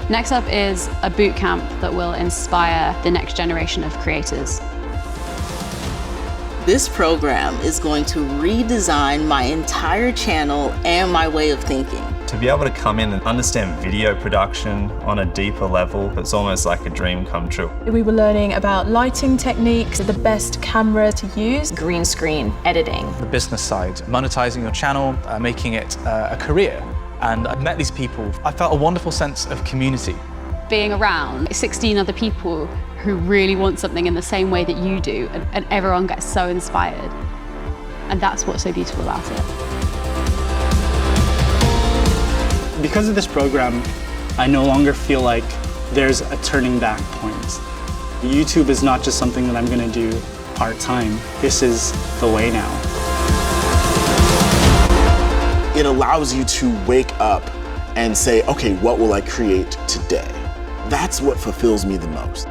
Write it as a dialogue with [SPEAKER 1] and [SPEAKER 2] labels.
[SPEAKER 1] NextUp is a bootcamp that will inspire the next generation of creators.
[SPEAKER 2] This program is going to redesign my entire channel and my way of thinking.
[SPEAKER 3] To be able to come in and understand video production on a deeper level, it's almost like a dream come true.
[SPEAKER 4] We were learning about lighting techniques, the best camera to use,
[SPEAKER 5] green screen editing,
[SPEAKER 6] the business side, monetizing your channel, making it a career. And I met these people. I felt a wonderful sense of community.
[SPEAKER 1] Being around 16 other people who really want something in the same way that you do, and everyone gets so inspired. And that's what's so beautiful about it.
[SPEAKER 7] Because of this program, I no longer feel like there's a turning back point. YouTube is not just something that I'm going to do part-time. This is the way now.
[SPEAKER 8] It allows you to wake up and say, okay, what will I create today? That's what fulfills me the most.